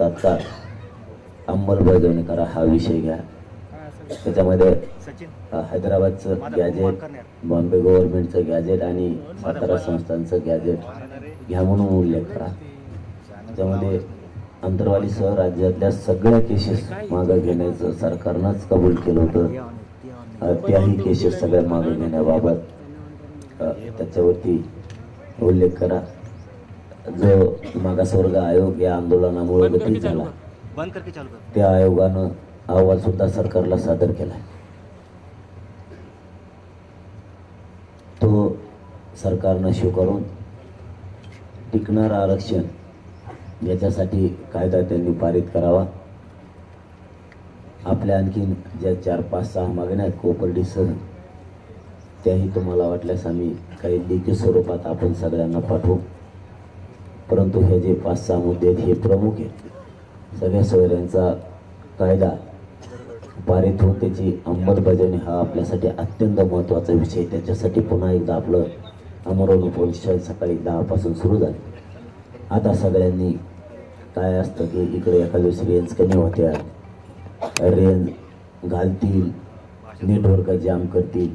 तात्काळ अंमलबजावणी करा हा विषय घ्या. त्याच्यामध्ये हैदराबादचं गॅजेट, बॉम्बे गव्हर्नमेंटचं गॅजेट आणि सातारा संस्थांचं गॅजेट घ्या म्हणून उल्लेख करा. त्याच्यामध्ये अंतरवालीसह राज्यातल्या सगळ्या केसेस मागं घेण्याचं सरकारनंच कबूल केलं होतं. त्याही केसेस सगळ्या मागं घेण्याबाबत त्याच्यावरती उल्लेख करा. जो मागासवर्ग आयोग या आंदोलनामुळे गती झाला त्या आयोगानं अहवाल सुद्धा सरकारला सादर केला. तो सरकारनं स्वीकारून टिकणार आरक्षण याच्यासाठी कायदा त्यांनी पारित करावा. आपल्या आणखीन ज्या 4-5-6 मागण्या आहेत कोपर्डीसह त्याही तुम्हाला वाटल्यास आम्ही काही लेखी स्वरूपात आपण सगळ्यांना पाठवू. परंतु हे जे 5-6 मुद्दे आहेत हे प्रमुख आहेत. सगळ्या सोयऱ्यांचा कायदा पारित होऊन त्याची अंमलबजावणी हा आपल्यासाठी अत्यंत महत्त्वाचा विषय. त्याच्यासाठी पुन्हा एकदा आपलं अमरावती पोलीस स्टेशन सकाळी 10 पासून सुरू झालं. आता सगळ्यांनी काय असतं की इकडे एखाद्या दिवशी रेंज कमी होत्या, रेंज घालतील, नेटवर्क जाम करतील.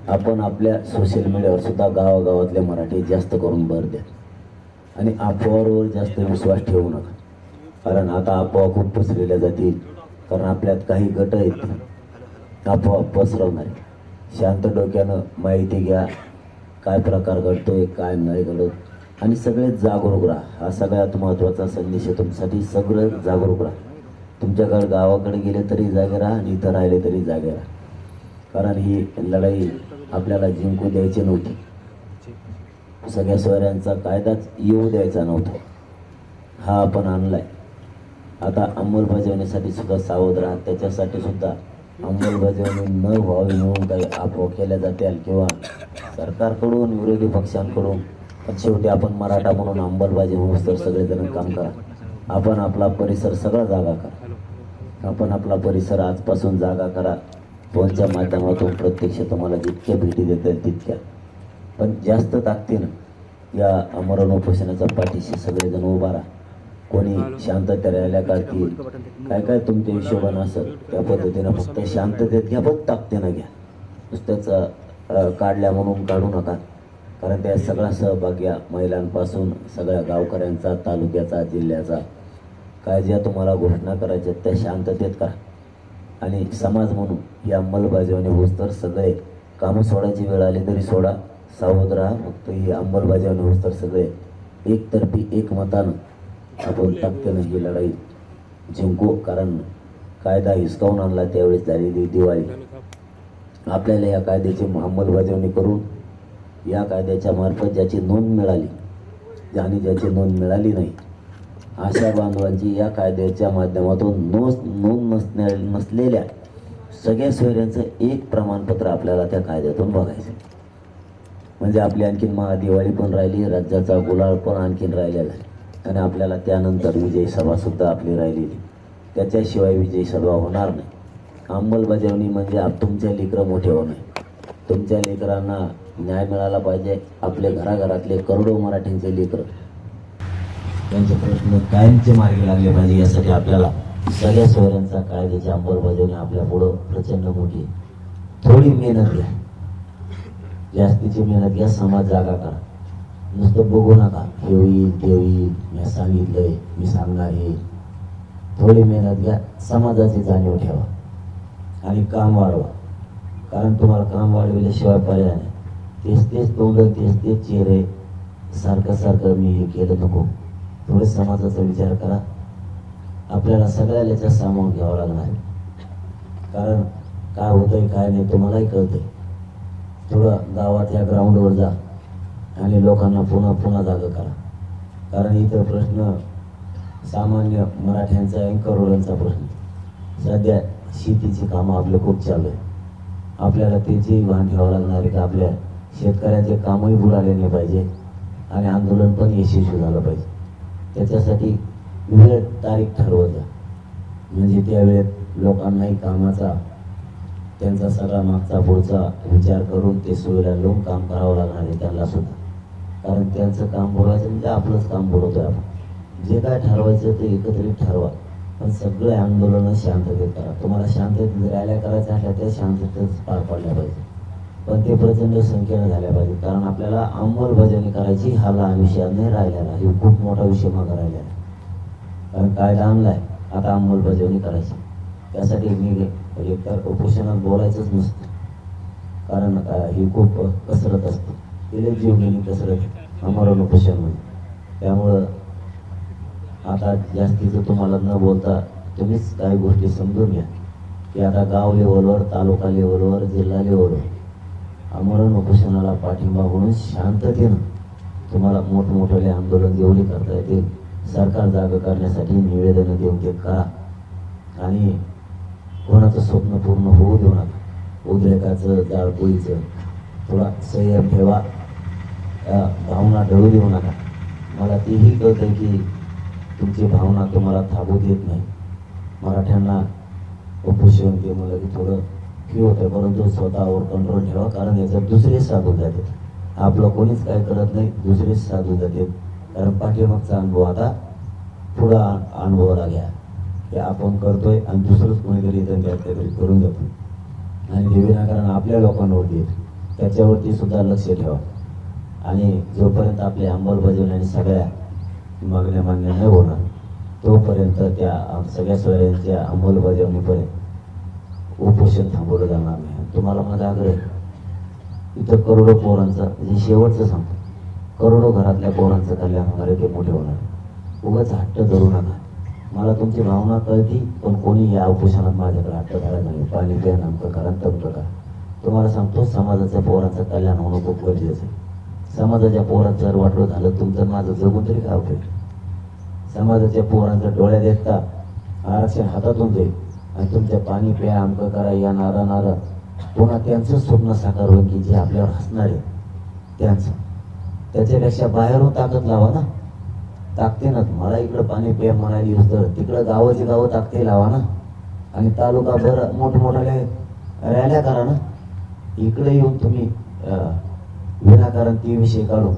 आपण आपल्या सोशल मीडियावर सुद्धा गावागावातल्या मराठी जास्त करून भर द्या आणि अफवावर जास्त विश्वास ठेवू नका. कारण आता अफवा खूप पसरवल्या जातील. कारण आपल्यात काही गट आहेत अफवा पसरवणारे. शांत डोक्यानं माहिती घ्या, काय प्रकार घडतोय काय नाही घडत आणि सगळे जागरूक राहा. हा सगळ्यात महत्त्वाचा संदेश आहे तुमच्यासाठी. सगळं जागरूक राहा. तुमच्याकडे गावाकडे गेले तरी जागे राहा आणि इथं राहिले तरी जागे राहा. कारण ही लढाई आपल्याला जिंकू द्यायची नव्हती. सगळ्या सोयऱ्यांचा कायदाच येऊ द्यायचा नव्हता. हा आपण आणलाय. आता अंमलबजावणीसाठी सुद्धा सावध राहा. त्याच्यासाठी सुद्धा अंमलबजावणी न व्हावी म्हणून काही अफवा केल्या जातील किंवा सरकारकडून विरोधी पक्षांकडून. पण शेवटी आपण मराठा म्हणून अंमलबजावणी होऊस तर सगळेजण काम करा. आपण आपला परिसर सगळा जागा करा. आपण आपला परिसर आजपासून जागा करा. फोनच्या माध्यमातून प्रत्यक्ष तुम्हाला जितक्या भेटी देता येईल तितक्या, पण जास्त ताकदीनं या आमरण उपोषणाच्या पाठीशी सगळेजण उभा राहा. कोणी शांतता रॅल्या काढतील, काय काय तुमच्या हिशोबानं असेल त्या पद्धतीनं फक्त शांततेत घ्या, पण ताकदीनं घ्या. नुसत्याच काढल्या म्हणून काढू नका. कारण त्या सगळा सहभाग घ्या, महिलांपासून सगळ्या गावकऱ्यांचा, तालुक्याचा, जिल्ह्याचा. काय ज्या तुम्हाला घोषणा करायच्या त्या शांततेत करा. आणि समाज म्हणून ही अंमलबजावणी होस तर सगळे कामं सोडायची वेळ आली तरी सोडा, सावध राहा. फक्त ही अंमलबजावणी होस तर सगळे एकतर्फी एकमतानं आपण ताकदीनं ही लढाई जिंकू. कारण कायदा हिसकावून आणला त्यावेळेस झालेली दिवाळी. आपल्याला या कायद्याची अंमलबजावणी करून या कायद्याच्या मार्फत ज्याची नोंद मिळाली आणि ज्याची नोंद मिळाली नाही अशा बांधवांची या कायद्याच्या माध्यमातून नोंद नसलेल्या सगळ्या सोयऱ्यांचं एक प्रमाणपत्र आपल्याला त्या कायद्यातून बघायचं. म्हणजे आपली आणखीन महादिवाळी पण राहिली, राज्याचा गुलाल पण आणखीन राहिलेला आहे आणि आपल्याला त्यानंतर विजयी सभासुद्धा आपली राहिलेली. त्याच्याशिवाय विजयी सभा होणार नाही. अंमलबजावणी म्हणजे तुमच्या लेकरं मोठे होणे. तुमच्या लेकरांना न्याय मिळाला पाहिजे. आपले घराघरातले करोडो मराठींचे लेकरं त्यांचे प्रश्न कायमचे मार्गी लागले पाहिजे. यासाठी आपल्याला सगळ्या सोयऱ्यांचा कायद्याची अंमलबजावणी आपल्या पुढं प्रचंड मोठी. थोडी मेहनत घ्या, जास्तीची मेहनत घ्या. समाज जागा करा. नुसतं बघू नका हे होईल ते होईल, मी सांगितलंय, मी सांगणार आहे. थोडी मेहनत घ्या, समाजाची जाणीव ठेवा आणि काम वाढवा. कारण तुम्हाला काम वाढविल्याशिवाय पर्याय नाही. तेच तोंड, तेच चेहरे, सारखं मी हे केलं नको. थोडे समाजाचा विचार करा. आपल्याला सगळ्याला याच्यात सामावून घ्यावं लागणार. कारण काय होतंय काय नाही तुम्हालाही कळतंय. थोडं गावातल्या ग्राउंडवर जा आणि लोकांना पुन्हा जागा करा. कारण इतर प्रश्न सामान्य मराठ्यांचा आणि करोडांचा प्रश्न. सध्या शेतीची कामं आपलं खूप चालू आहे. आपल्याला त्याची भान ठेवावं लागणार आहे की आपल्या शेतकऱ्याचे कामही बुडाले नाही पाहिजे आणि आंदोलन पण यशस्वी झालं पाहिजे. त्याच्यासाठी वेळ तारीख ठरवत जा. म्हणजे त्या वेळेत लोकांनाही कामाचा त्यांचा सगळा मागचा पुढचा विचार करून ते सोयीला लावून काम करावं लागणार आहे त्यांना सुद्धा. कारण त्यांचं काम बुडवायचं म्हणजे आपलंच काम बुडवतोय आपण. जे काय ठरवायचं ते एकत्रित ठरवा, पण सगळे आंदोलनं शांततेत करा. तुम्हाला शांततेत रॅल्या करायच्या असल्या त्या शांततेत पार पडल्या पाहिजे, पण ते प्रचंड संख्येनं झाल्या पाहिजे. कारण आपल्याला अंमलबजावणी करायची हा लहान विषय नाही राहिलेला, हे खूप मोठा विषय मागा राहिलेला आहे. कारण कायदा आणलाय, आता अंमलबजावणी करायची. त्यासाठी मी एकतर उपोषणात बोलायचंच नसतं, कारण ही खूप कसरत असते, तिला जीवघेणी कसरत आमरण उपोषण म्हणजे. त्यामुळं आता जास्तीचं तुम्हाला न बोलता तुम्हीच काही गोष्टी समजून घ्या की आता गाव लेवलवर, तालुका लेवलवर, जिल्हा लेवलवर आमरण उपोषणाला पाठिंबा म्हणून शांततेनं तुम्हाला मोठमोठे आंदोलन जेवढी करता येतील सरकार जागा करण्यासाठी निवेदनं देऊन ते करा. आणि कोणाचं स्वप्न पूर्ण होऊ देऊ नका. उद्रेकाचं, जाळपोळीचं थोडा संयम ठेवा, भावना ढळू देऊ नका. मला तेही कळतं की तुमची भावना तुम्हाला थांबू देत नाही. मराठ्यांना उपोषण ते मला की थोडं हे होतं, परंतु स्वतःवर कंट्रोल ठेवा, कारण याच्यात दुसरेच साधून जाते. आपलं कोणीच काय करत नाही, दुसरेच साधून जाते. कारण पाठीमागचा अनुभव आता पुढं अनुभवाला घ्या की आपण करतोय आणि दुसरंच कोणीतरी इथं त्यात काहीतरी करून जातो आणि ते विनाकारण आपल्या लोकांवरती त्याच्यावरती सुद्धा लक्ष ठेवा. आणि जोपर्यंत आपली अंमलबजावणी आणि सगळ्या मागण्या मान्य नाही होणार तोपर्यंत त्या सगळ्या सोयऱ्यांच्या अंमलबजावणीपर्यंत उपोषण थांबवलं जाणार नाही. तुम्हाला माझा आग्रह आहे, इथं करोडो पोरांचं म्हणजे शेवटचं सांगतो, करोडो घरातल्या पोरांचं कल्याण होणार आहे, ते मोठे होणार. उगाच हट्ट धरू नका. मला तुमची भावना कळती, पण कोणी या उपोषणात माझ्याकडे हट्ट धरा नाही. पाणी प्या, नामकं करा, तमकं करा. तुम्हाला सांगतो, समाजाच्या पोरांचं कल्याण होणं खूप गरजेचं आहे. समाजाच्या पोरांचं जर वाटलं झालं तुमचं माझं जगून तरी काय उपयोग. समाजाच्या पोरांच्या डोळ्यात देखता आरक्षण हातातून जाईल आणि तुमच्या पाणी प्या, आमकं करा या नारा पुन्हा त्यांचं स्वप्न साकार होईल की जे आपल्यावर हसणार आहे त्यांचं. त्याच्यापेक्षा बाहेरून ताकद लावा ना. ताकदीनं मला इकडं पाणी प्या म्हणायला येऊस तर तिकडं गावाची गावं ताकदी लावा ना. आणि तालुका भर मोठमोठ्याले रॅल्या करा ना. इकडे येऊन तुम्ही विनाकारण ते विषय काढून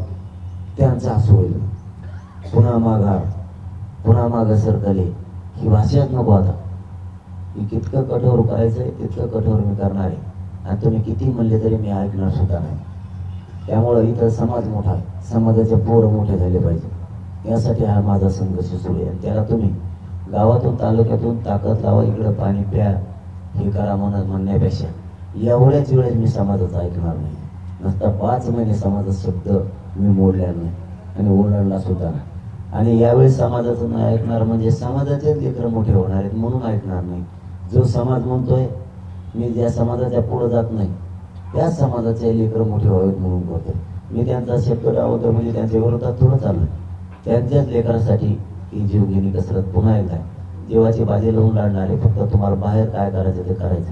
त्यांचा हसू होईल. पुन्हा माग सरकले ही भाषाच नको. आता कितकं कठोर करायचंय तितकं कठोर मी करणार आहे आणि तुम्ही किती म्हणले तरी मी ऐकणार सुद्धा नाही. त्यामुळं इथं समाज मोठा आहे, समाजाचे पोरं मोठे झाले पाहिजे, यासाठी हा माझा संघर्ष सुरू आहे. आणि त्याला तुम्ही गावातून तालुक्यातून ताकद लावा, इकडं पाणी प्या हे करा म्हणण्यापेक्षा एवढ्याच वेळेस मी समाजाचं ऐकणार नाही. नसता 5 महिने समाजाचा शब्द मी मोडलेला नाही आणि ओरडला सुद्धा नाही. आणि यावेळी समाजाचं नाही ऐकणार म्हणजे समाजाचेच लेकरं मोठे होणार आहेत म्हणून ऐकणार नाही. जो समाज म्हणतोय मी ज्या समाजाच्या पुढे जात नाही त्याच समाजाचे लेकरं मोठे व्हावेत म्हणून करतोय. मी त्यांचा शब्द डावतो म्हणजे त्यांच्या विरोधात थोडं चाललं. त्यांच्याच लेकरासाठी ही जीवघेणी कसरत पुन्हा एकदा जीवाची बाजी लावून लढणार आहे. फक्त तुम्हाला बाहेर काय करायचं ते करायचं.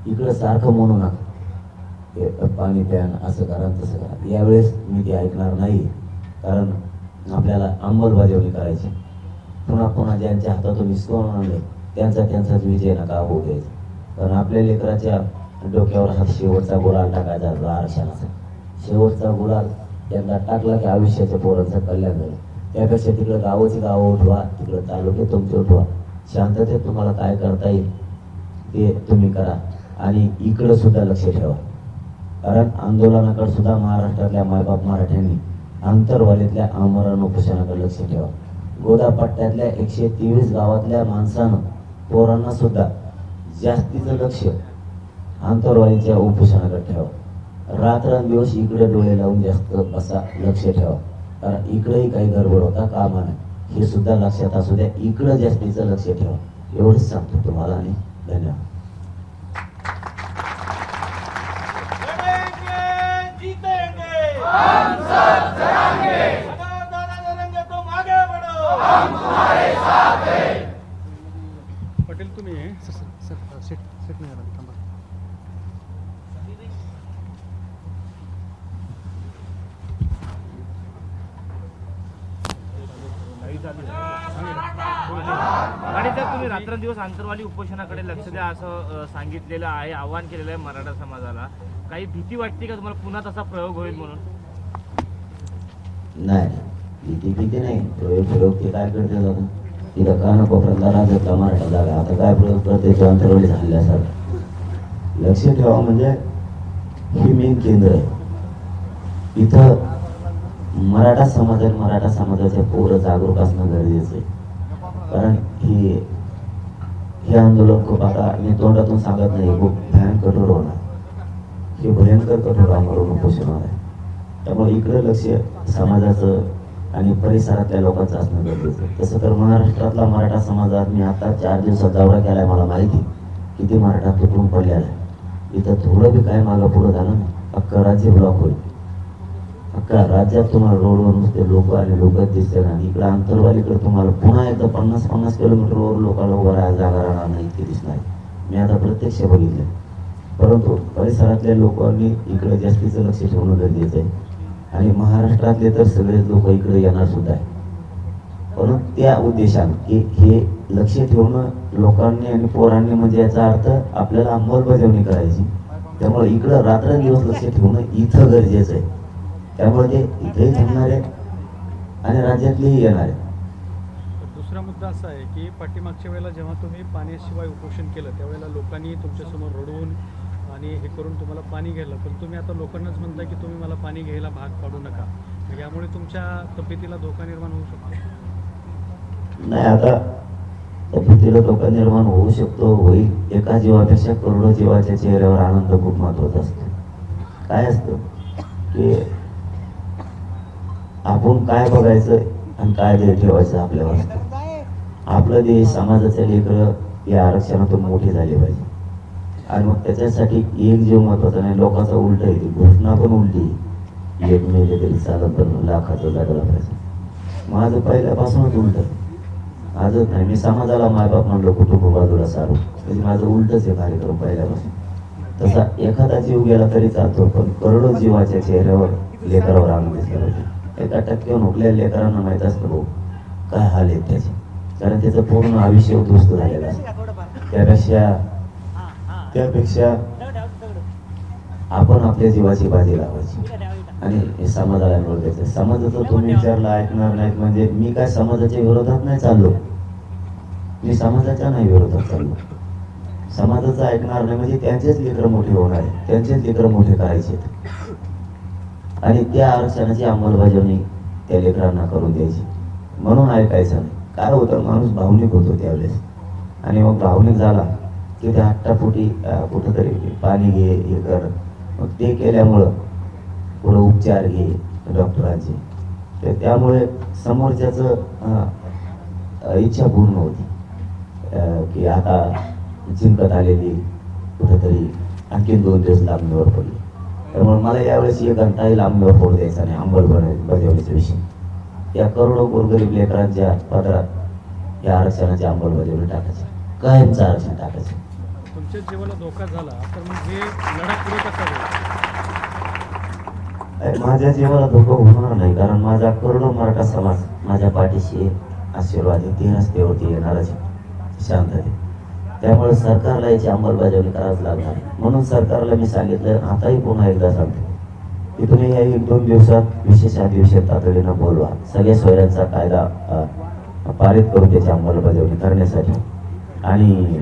इकडं सारखं म्हणू नका पाणी प्यान असं करा तसं करा. यावेळेस मी ते ऐकणार नाही, कारण आपल्याला अंमलबजावणी करायची. पुन्हा ज्यांच्या हातातून हिसकावून आणले त्यांचाच विजय नका होऊ द्यायचा. कारण आपल्या लेकराच्या डोक्यावर हा शेवटचा गुलाल टाकायचा आरक्षणाचा. शेवटचा गुलाल यांना टाकला की आयुष्याच्या पोरांचं कल्याण झालं. त्यापेक्षा तिकडं गावाची गावं उठवा, तिकडं तालुके तुमचे उठवा. शांततेत तुम्हाला काय करता येईल ते तुम्ही करा आणि इकडं सुद्धा लक्ष ठेवा. कारण आंदोलनाकडे सुद्धा महाराष्ट्रातल्या मायबाप मराठ्यांनी आंतरवालीतल्या आमरण उपोषणाकडे लक्ष ठेवा. गोदा पट्ट्यातल्या 123 गावातल्या माणसानं पोरांना सुद्धा जास्तीचं लक्ष आंतरवालीच्या उपोषणाकडे ठेवा. रात्रंदिवस इकडे डोळे लावून जास्त बसा, लक्ष ठेवा. कारण इकडेही काही गडबड होता कामा नाही, हे सुद्धा लक्षात असू द्या. इकडं जास्तीचं लक्ष ठेवा, एवढंच सांगतो तुम्हाला आणि धन्यवाद. पटेल तुम्ही सेट नाही झाला थांबा. आणि जर तुम्ही रात्रंदिवस आंतरवाली उपोषणाकडे लक्ष द्या असं सांगितलेलं आहे, आवाहन केलेलं आहे मराठा समाजाला, काही भीती वाटते का तुम्हाला पुन्हा तसा प्रयोग होईल म्हणून? नाही, किती नाही प्रयोग ते काय करते जातं तिथं कानाकोपऱ्यातला राजातला मराठा जागा आता काय प्रयोग करते तो अंतरवली झाल्यासारखं. लक्ष ठेवा म्हणजे हे मेन केंद्र आहे. इथं मराठा समाजाचे पोरं जागरूक असणं गरजेचं आहे. कारण हे आंदोलन खूप आता मी तोंडातून सांगत नाही, खूप भयंकर कठोर होणार. हे भयंकर कठोर आंदोलन उपोषण आहे. त्यामुळे इकडे लक्ष समाजाचं आणि परिसरातल्या लोकांचं असणं गरजेचं आहे. तसं तर महाराष्ट्रातला मराठा समाजात मी आता 4 दिवसात दौरा केलाय. मला माहिती किती मराठा तुटून पडलेला आहे. इथं थोडं बी काय मागं पुढं झालं ना अख्खा राज्य ब्लॉक होईल. अख्खा राज्यात तुम्हाला रोडवर नुसते लोक आणि लोकच दिसते ना. इकडं अंतरवालीकडे तुम्हाला पुन्हा एकदा 50-50 किलोमीटरवर लोकांना उभं राहायला जागा राहणार नाही इतके दिसणार. मी आता प्रत्यक्ष बघितलं. परंतु परिसरातल्या लोकांनी इकडे जास्तीचं लक्ष ठेवणं गरजेचं आहे. आणि महाराष्ट्रातले तर सगळेच लोक इकडे येणार सुद्धा आहे. परंतु त्या उद्देशाने की हे लक्ष ठेवणं लोकांनी आणि पोरांनी म्हणजे याचा अर्थ आपल्याला अंमलबजावणी करायची. त्यामुळे इकडं रात्रंदिवस लक्ष ठेवणं इथं गरजेचं आहे. त्यामुळे ते इथेही थांबणार आहे आणि राज्यातलेही येणार आहे. दुसरा मुद्दा असा आहे की पाठीमागच्या वेळेला जेव्हा तुम्ही पाण्याशिवाय उपोषण केलं त्यावेळेला लोकांनी तुमच्यासमोर रडवून आणि हे करून तुम्हाला पाणी घ्यायला, पण तुम्ही आता लोकांनाच म्हणताय की तुम्ही मला पाणी घ्यायला भाग पाडू नका. यामुळे तुमच्या तब्येतीला धोका निर्माण होऊ शकतो. नाही, आता तब्येतीला धोका निर्माण होऊ शकतो, होईल. एका जीवापेक्षा करोडो जीवाच्या चेहऱ्यावर आनंद खूप महत्वाचा असतो. काय असतं की आपण काय बघायचं आणि काय ध्येय ठेवायचं आपल्यावर असतं. आपलं ध्येय समाजाचे लेकरं या आरक्षणातून मोठी झाली पाहिजे. आणि मग त्याच्यासाठी एक जीव महत्वाचा नाही, लोकांचा उलट येते. घोषणा पण उलटी, एक मेले तरी चालत पण लाखाचं जगला पाहिजे. माझं पहिल्यापासूनच उलट, आजच नाही. मी समाजाला मायबाप म्हणलो, कुटुंब बाजूला सारू, म्हणजे माझं उलटच आहे कार्यक्रम पहिल्यापासून. तसा एखादा जीव गेला तरी चालतो, पण करोडो जीवाच्या चेहऱ्यावर लेकरावर आनंद दिसला पाहिजे. एका टक्क्यावर उठलेल्या लेकरांना माहीत असतं भाऊ काय हाल आहेत त्याचे, कारण त्याचं पूर्ण आयुष्य उद्ध्वस्त झालेलं असतं. त्यापेक्षा आपण आपल्या जीवाची बाजी लावायची आणि समाजाला मिळवायचं. समाजाचं तुम्ही विचारला ऐकणार नाहीत म्हणजे मी काय समाजाच्या विरोधात नाही चाललो, मी समाजाच्या नाही विरोधात चाललो. समाजाचं ऐकणार नाही म्हणजे त्यांचेच लेकरं मोठे होणार आहे, त्यांचेच लेकरं मोठे करायचे आणि त्या आरक्षणाची अंमलबजावणी त्या लेकरांना करून द्यायची. म्हणून ऐकायचं नाही. काय होतं, माणूस भावनिक होतो त्यावेळेस, आणि मग भावनिक झाला की त्या हट्टापोटी कुठंतरी पाणी घे हे कर, मग ते केल्यामुळं पुढं उपचार घे डॉक्टरांचे, तर त्यामुळे समोरच्याचं इच्छा पूर्ण होती की आता जिंकत आलेली कुठंतरी आणखी 2 दिवस लांबणीवर पडली. त्यामुळे मला यावेळेस 1 घंटाही लांबणीवर पडू द्यायचा नाही अंमलबजावणीचा विषय. या करोडो गोरगरीब लेकरांच्या पदरात या आरक्षणाची अंमलबजावणी टाकायची, कायमचं आरक्षण टाकायचं. तुमच्या जीवाला धोका झाला तर मग हे लढा पुढे कसा होईल? माझ्या जीवाला धोका होणार नाही, कारण माझा करोडो मराठा समाज माझ्या पाठीशी आशीर्वाद आहे. ते रस्त्यावरती येणारच शांतते. त्यामुळे सरकारला याची अंमलबजावणी करावीच लागणार. म्हणून सरकारला मी सांगितलं, आताही पुन्हा एकदा सांगतो की तुम्ही या 1-2 दिवसात विशेष अधिवेशन तातडीनं बोलवा. सगळ्या सोयऱ्यांचा कायदा पारित करून त्याची अंमलबजावणी करण्यासाठी, आणि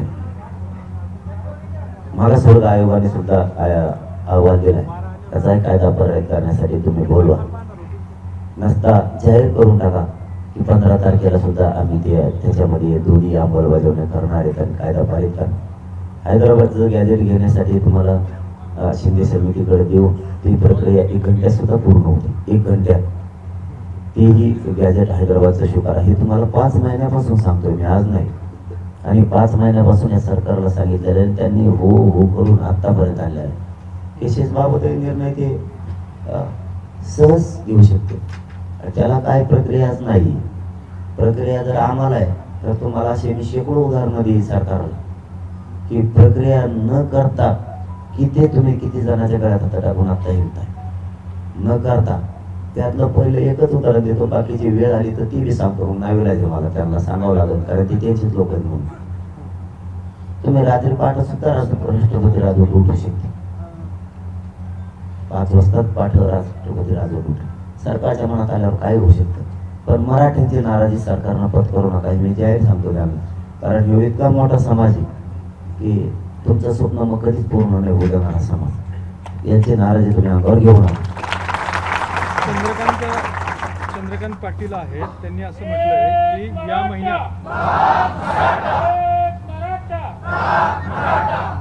मागासवर्ग आयोगाने सुद्धा अहवाल दिलाय, त्याचाही कायदा पारित करण्यासाठी तुम्ही बोलवा. नसता जाहीर करून टाका की 15 तारखेला सुद्धा आम्ही त्याच्यामध्ये दोन्ही अंमलबजावणी करणार आहेत आणि कायदा पारित करणार. हैदराबादचं गॅजेट घेण्यासाठी तुम्हाला शिंदे समितीकडे देऊ, ती प्रक्रिया 1 घंट्यात सुद्धा पूर्ण होते. 1 घंट्यात तेही गॅजेट हैदराबादचं स्वीकार. हे तुम्हाला 5 महिन्यापासून सांगतोय मी, आज नाही. आणि 5 महिन्यापासून या सरकारला सांगितलेलं आहे, त्यांनी हो हो करून आतापर्यंत आणले आहे. केसेस बाबतही निर्णय ते सहज घेऊ शकते. त्याला काय प्रक्रियाच नाही. प्रक्रिया जर आम्हाला आहे तर तुम्हाला असे मी शेकडो उदाहरणं देईल सरकारला की प्रक्रिया न करता किती जणांच्या गळ्यात हात टाकून आता हिंडताय न करता. त्यातलं पहिलं एकच उदाहरण देतो, बाकीची वेळ आली तर ती बी सांगतो. मग नाविलाज मला त्यांना सांगावं लागेल, कारण ती त्यांचीच लोक आहेत म्हणून. तुम्ही रात्री पहाटे सुद्धा राष्ट्रपती राजवट उठू शकते. 5 वाजता पाठ राष्ट्रपती राजवट उठू. सरकारच्या मनात आल्यावर काय होऊ शकतं. पण मराठ्यांची नाराजी सरकारनं पत्करू नका हे मी जाहीर सांगतो त्यांना. कारण ह्यो इतका मोठा समाज आहे की तुमचं स्वप्न मग कधीच पूर्ण नाही होऊ देणार समाज. यांची नाराजी तुम्ही अंगावर घेऊ नका. चंद्रकांत पाटील आहेत, त्यांनी असं म्हटलंय की या महिन्यात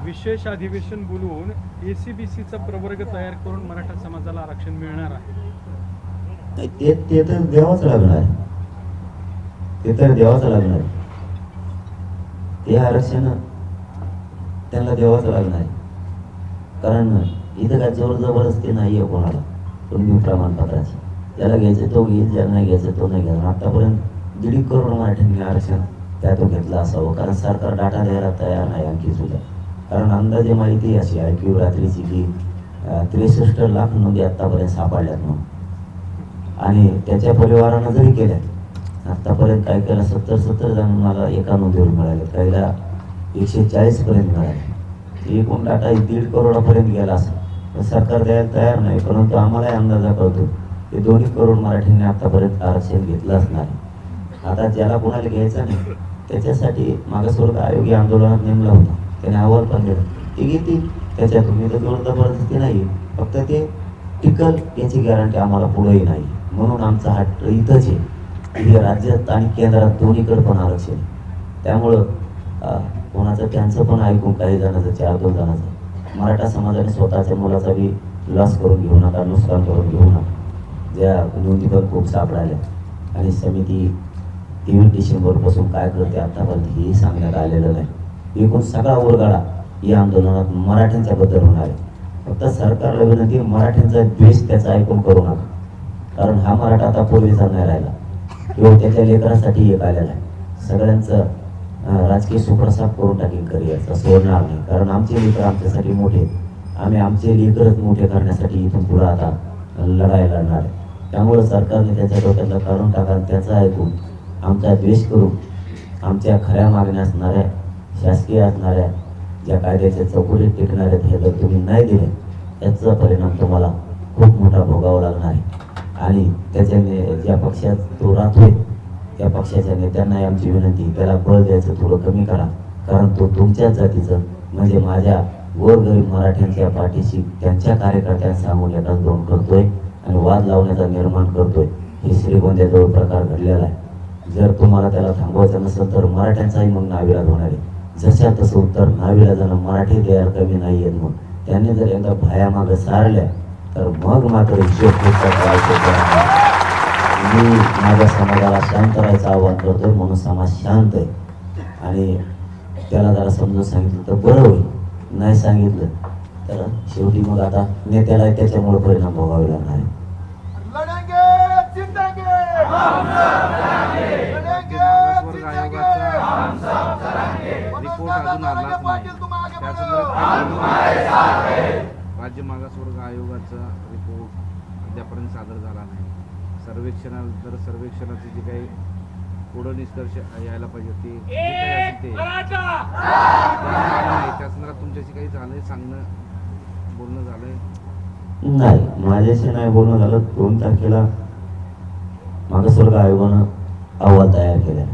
विशेष अधिवेशन बोलवून ACBCचा प्रवर्ग तयार करून मराठा समाजाला आरक्षण मिळणार आहे. ते तर द्यावंच लागणार आहे. ते तर द्यावंच लागणार आहे. ते आरक्षण त्यांना द्यावंच लागणार आहे. कारण इथं काय जोर जबरदस्ती नाही आहे कोणाला. तुम्ही प्रमाणपत्राची ज्याला घ्यायचं तो घेईल, ज्याला नाही घ्यायचं तो नाही घ्यायचा. आतापर्यंत 1.5 करोड मराठ्यांनी आरक्षण त्यातून घेतलं असावं. कारण सरकार डाटा द्यायला तयार नाही आणखी सुद्धा. कारण अंदाजे माहिती अशी आहे की रात्रीची की 63 लाख नोंदी आतापर्यंत सापडल्यात म्हणून. आणि त्याच्या परिवारानं जरी केल्या आतापर्यंत काय केलं 70 जणांना एका नोंदीवर मिळाले, काहीला 140 पर्यंत मिळाले. एकूण डाटा 1.5 करोडापर्यंत गेला असं सरकार द्यायला तयार नाही. परंतु आम्हालाही अंदाजा कळतो की 2 करोड मराठ्यांनी आतापर्यंत आरक्षण घेतलं असणार आहे. आता ज्याला कोणाला घ्यायचं नाही त्याच्यासाठी मागासवर्ग आयोग या आंदोलनात नेमला होता. त्याने अहवाल पण दिला. ते घेतील त्याच्यात. तुम्ही तर जोर जबरदस्ती नाही, फक्त ते टिकल याची गॅरंटी आम्हाला पुढेही नाही. म्हणून आमचा हट्ट इथंच आहे की हे राज्यात आणि केंद्रात दोन्हीकडे पण आरक्षण आहे. त्यामुळं कोणाचं त्यांचं पण ऐकून काही जणांचं 4-2 जणांचं मराठा समाजाने स्वतःच्या मुलाचा बी लॉस करून घेऊ नका, नुकसान करून घेऊ नका. ज्या नोंदी पण खूप सापडायला आणि समिती 23 डिसेंबरपासून काय करते आतापर्यंत हेही सांगण्यात आलेलं नाही. एकूण सगळा उरगाडा या आंदोलनात मराठ्यांच्या बद्दल होणार आहे. फक्त सरकारला विनंती, मराठ्यांचा द्वेष त्याचा ऐकून करू नका. कारण हा मराठा आता पूर्वीचा नाही राहिला किंवा त्याच्या लेकरासाठी एक आलेला आहे. सगळ्यांचं राजकीय सुप्रसाद करून टाकेल करिअरचा सोडणार नाही. कारण आमचे लेकर आमच्यासाठी मोठे आहेत. आम्ही आमचे लेकरच मोठे करण्यासाठी इथून पुढं आता लढाई लढणार आहे. त्यामुळं सरकारने त्याच्या डोक्यातलं काढून टाका. त्याचा ऐकून आमचा द्वेष करून आमच्या खऱ्या मागण्या असणाऱ्या, शासकीय असणाऱ्या, ज्या कायद्याच्या चौकटीत टिकणार आहेत हे जर तुम्ही नाही दिले याचा परिणाम तुम्हाला खूप मोठा भोगावा लागणार आहे. आणि त्याच्याने ज्या पक्षात तो राहतोय त्या पक्षाच्या नेत्यांना आमची विनंती, त्याला बळ द्यायचं थोडं कमी करा. कारण तो तुमच्याच जातीचं म्हणजे माझ्या गोरगरीब मराठ्यांच्या पाठीशी त्यांच्या कार्यकर्त्यांना सांगून एकाच दोन करतोय आणि वाद लावण्याचा निर्माण करतोय. हे श्रीगोंद्याजवळ प्रकार घडलेला आहे. जर तुम्हाला त्याला थांबवायचं नसेल तर मराठ्यांचाही मग नाविलाज होणार आहे. जशा तसं उत्तर नाविलाजानं मराठी द्यायला कमी नाही आहेत. मग त्यांनी जर एकदा भाया मागं सारल्या तर मग मात्र मी माझ्या समाजाला शांत राहायचं आवाहन करतोय. म्हणून समाज शांत आहे आणि त्याला जरा समजून सांगितलं तर बरं होईल. नाही सांगितलं तर शेवटी मग आता नेत्याला त्याच्यामुळे परिणाम भोगावे लागणार आहे. राज्य मागासवर्ग आयोगाचा रिपोर्ट अद्यापर्यंत सादर झाला नाही. सर्वेक्षणाचे जे काही पुढं निष्कर्ष यायला पाहिजे ते जे काही असेल ते त्या संदर्भात तुमच्याशी काही झालंय, सांगणं बोलणं झालंय? नाही, माझ्याशी नाही बोलणं झालं. 2 तारखेला मागासवर्ग आयोगानं अहवाल तयार केला.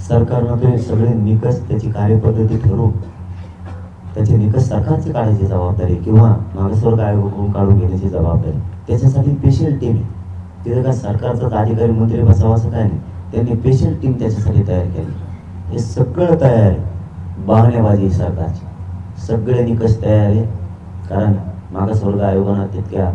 सरकारनं ते सगळे निकष त्याची कार्यपद्धती ठरवून त्याचे निकष सरकारची काढायची जबाबदारी किंवा मागासवर्ग आयोगाकडून काढून घेण्याची जबाबदारी. त्याच्यासाठी स्पेशल टीम आहे. तिथं काय सरकारचाच अधिकारी मंत्री बसावा असं काय नाही. त्यांनी स्पेशल टीम त्याच्यासाठी तयार केली. हे सगळं तयार आहे. बहाणेबाजी सरकारची, सगळे निकष तयार आहे. कारण मागासवर्ग आयोगानं तितक्या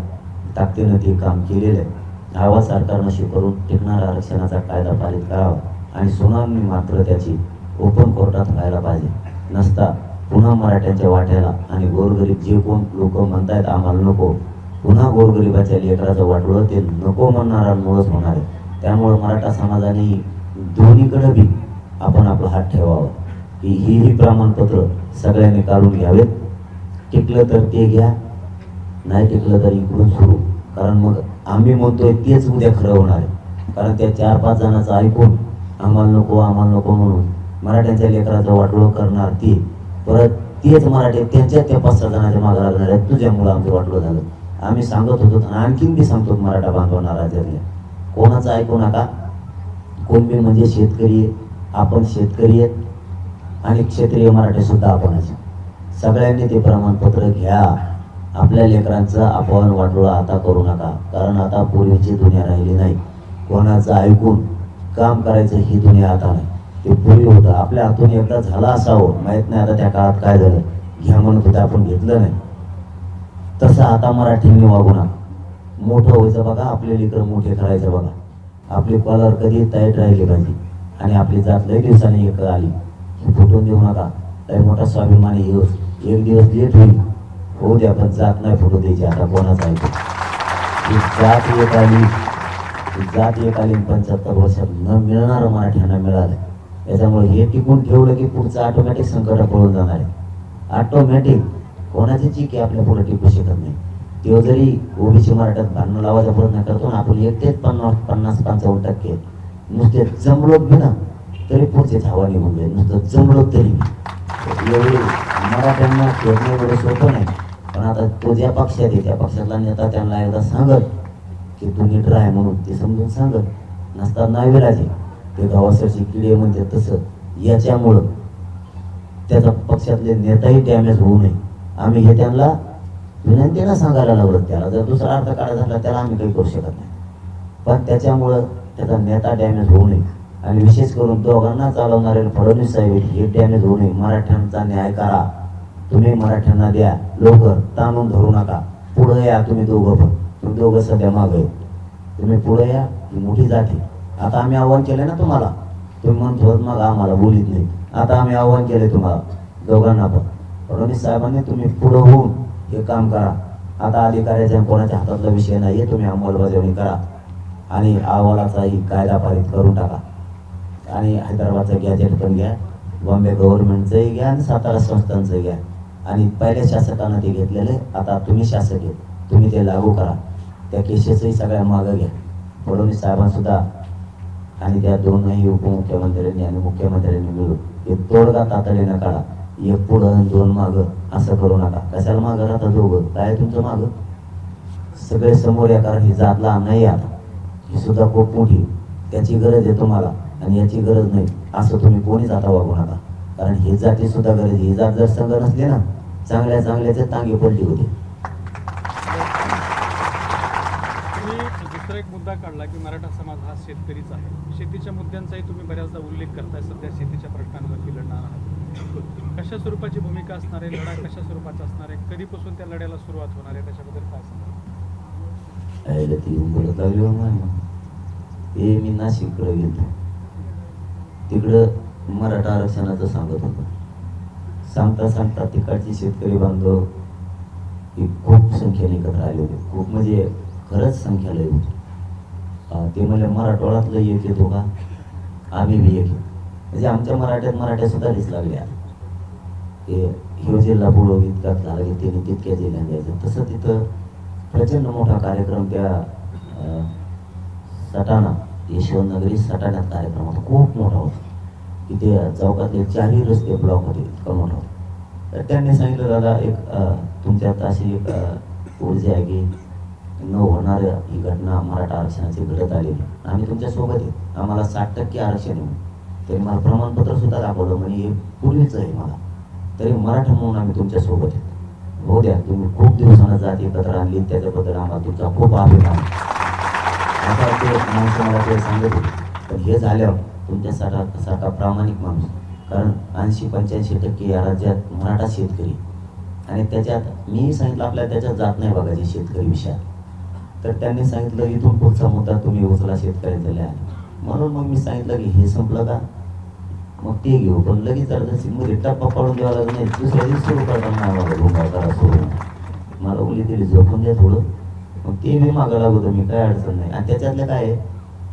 ताकदीनं ते काम केलेलं आहे. अहवाल सरकारनं स्वीकारून टिकणारा आरक्षणाचा कायदा पारित करावा आणि सुनावणी मात्र त्याची ओपन कोर्टात व्हायला पाहिजे. नसता पुन्हा मराठ्यांच्या वाट्याला आणि गोरगरीब जे कोण लोक म्हणतायत आम्हाला नको, पुन्हा गोरगरिबाच्या लेकराचं वाटोळं ते नको म्हणणाऱ्यांमुळेच होणार आहे. त्यामुळं मराठा समाजाने दोन्हीकडे बी आपण आपला हात ठेवावा की ही प्रमाणपत्र सगळ्यांनी काढून घ्यावेत. टिकलं तर ते घ्या, नाही टिकलं तर इकडून सुरू. कारण मग आम्ही म्हणतोय तेच उद्या खरं होणार आहे. कारण त्या 4-5 जणांचं ऐकून आम्हाला नको म्हणून मराठ्यांच्या लेकराचं वाटोळं करणार ती परत तेच मराठी त्यांच्या त्या 5-6 जणांच्या मागं लागणार आहेत. तुझ्यामुळं आमचं वाटोळं झालं. आम्ही सांगत होतो आणि आणखीन बी सांगतो मराठा बांधवांना राज्यातल्या कोणाचं ऐकू नका. कुणबी म्हणजे शेतकरी आहे, आपण शेतकरी आहेत आणि क्षेत्रीय मराठी सुद्धा आपणच. सगळ्यांनी ते प्रमाणपत्र घ्या. आपल्या लेकरांचं अपमान वाटोळा आता करू नका, कारण आता पूर्वीची दुनिया राहिली नाही. कोणाचं ऐकून काम करायचं ही दुनिया आता नाही. ते पूर्वी होतं, आपल्या हातून एकदा झालं असावं, माहीत नाही आता त्या काळात काय झालं. घ्या म्हणत होतं, आपण घेतलं नाही. तसं आता मराठींनी वागू नका. मोठं व्हायचं बघा, आपले लेकरं मोठे करायचं बघा. आपली कॉलर कधी टाईट राहिली पाहिजे आणि आपली जात लई दिवसांनी एक आली हे फुटून देऊ नका. लई मोठा स्वाभिमानी येऊ, एक दिवस लेट होईल, होऊ द्या, पण जात नाही फुटू द्यायची. आता कोणाच ऐकू, जात एक आली, जात एक आली 75 वर्षात न मिळणारं मराठ्यांना मिळालं. याच्यामुळे हे टिकून ठेवलं की पुढचं ऑटोमॅटिक संकट पळून जाणार आहे. ऑटोमॅटिक कोणाची चीक आपल्या पुढे टिकू शकत नाही. तो जरी ओबीसी मराठ्यात भांडण लावायचा प्रयत्न करतो ना, आपण एकटेच 50-55% नुसते जमलोत बी ना तरी पुढचे धावा निघून जाईल. नुसतं जमलोत तरी एवढे मराठ्यांना खेळणं एवढं सोपं नाही. पण आता तो ज्या पक्षात आहे त्या पक्षातला नेता त्यांना एकदा सांगत की तू नीट राह म्हणून, ते समजून सांगत नसतात नाविराजे ते गावासरची किडे म्हणते. तसं याच्यामुळं त्याचा पक्षातले नेताही डॅमेज होऊ नये आम्ही हे त्यांना विनंतीनं सांगायला लागलो. त्याला जर दुसरा अर्थ काढा झाला त्याला आम्ही काही करू शकत नाही, पण त्याच्यामुळं त्याचा नेता डॅमेज होऊ नये आणि विशेष करून दोघांना चालवणारे फडणवीस साहेब हे डॅमेज होऊ नये. मराठ्यांचा न्याय करा, तुम्ही मराठ्यांना द्या, लवकर ताणून धरू नका. पुढे या तुम्ही दोघं, पण तुम्ही दोघं सध्या मागे, तुम्ही पुढे या. ही मोठी जाती. आता आम्ही आव्हान केलं ना तुम्हाला, तुम्ही म्हणतो मग आम्हाला बोलीत नाही. आता आम्ही आव्हान केले तुम्हाला दोघांना पण. फडणवीस साहेबांनी तुम्ही पुढे होऊन हे काम करा. आता अधिकाऱ्याच्या कोणाच्या हातातला विषय नाहीये, तुम्ही अंमलबजावणी करा आणि अहवालाचाही कायदा पारित करून टाका. आणि हैदराबादचं गॅजेट पण घ्या, बॉम्बे गव्हर्नमेंटचंही घ्या आणि सातारा संस्थांचंही घ्या. आणि पहिल्या शासकानं ते घेतलेले, आता तुम्ही शासक आहे, तुम्ही ते लागू करा. त्या केसेसही सगळ्या मागं घ्या. फडणवीस साहेबांसुद्धा आणि त्या दोनही उपमुख्यमंत्र्यांनी आणि मुख्यमंत्र्यांनी मिळून हे तोडगा तातडीनं काढा. एक पुढं आणि दोन मागं असं करू नका. कशाला मागं राहता दोघं, काय तुमचं मागं सगळे समोर या. कारण ही जात लहान नाही आता, ही सुद्धा खूप मोठी, त्याची गरज आहे तुम्हाला आणि याची गरज नाही असं तुम्ही कोणीच आता वागू नका. कारण ही जाती सुद्धा गरज आहे. ही जात जर संघ नसली ना, चांगल्या चांगल्याचे टांगे पलटी होते. तुम्ही दुसरा एक मुद्दा काढला की मराठा समाज हा शेतकरीच आहे. शेतीच्या मुद्द्यांचाही तुम्ही बऱ्याचदा उल्लेख करताय. सध्या शेतीच्या प्रश्नांवरती लढणार आहात. कशा स्वरूपाची भूमिका असणार आहे, लढा कशा स्वरूपाचा असणार आहे, कधीपासून त्या लढ्याला सुरुवात होणार आहे, त्याच्याबद्दल काय सांगा. ती बोलत लागली हे मी नाशिककडे गेलो, तिकडं मराठा आरक्षणाचं सांगत होतो. सांगता सांगता तिकडची शेतकरी बांधव ही खूप संख्येने एकत्र आले होते. खूप म्हणजे खरंच संख्या लई होती. ते म्हणजे मराठवाड्यातलं एक येतो का, आम्ही बी एक. म्हणजे आमच्या मराठ्या सुद्धा दिस लागल्या. हे जिल्हा पुढं इतकाच झाला की त्यांनी तितक्या जिल्ह्यात द्यायचं. तसं तिथं प्रचंड मोठा कार्यक्रम त्या सटाणा, यशवंतनगरी सटाण्यात कार्यक्रम होता. खूप मोठा होता की ते चौकातले 4ही रस्ते ब्लॉक होते, इतका मोठा होता. तर त्यांनी सांगितलं दादा एक तुमच्यात अशी एक ऊर्जा आहे की न होणाऱ्या ही घटना मराठा आरक्षणाची घडत आलेली, आम्ही तुमच्यासोबत आहे, आम्हाला 60% आरक्षण आहे. त्यांनी मला प्रमाणपत्र सुद्धा दाखवलं, म्हणजे हे पूर्वीच आहे मला, तरी मराठा म्हणून आम्ही तुमच्यासोबत आहे. हो द्या, तुम्ही खूप दिवसानं जात एकत्र आणली, त्याच्याबद्दल आम्हाला तुमचा खूप अभिमान. आता ते माणसं मला ते सांगत होते, पण हे झाल्यावर तुमच्यासारखा प्रामाणिक माणूस, कारण 80-85% या राज्यात मराठा शेतकरी आणि त्याच्यात मी सांगितलं आपल्याला त्याच्यात जात नाही बघायची शेतकरी विषयात. तर त्यांनी सांगितलं इथून पुढचा मुद्दा तुम्ही उचला शेतकऱ्यांचा आहे. म्हणून मग मी सांगितलं की हे संपलं का मग ते घेऊ, पण लगेच मध्ये टप्पा पाडून द्यावा लागत नाही. दुसऱ्या दिवशी सुरू करताना मला भूमिका करा सुरू, मला बोलली तरी झोपून द्या थोडं, मग ते मी मागं लागतो, मी काय अडचण नाही. आणि त्याच्यातलं काय आहे,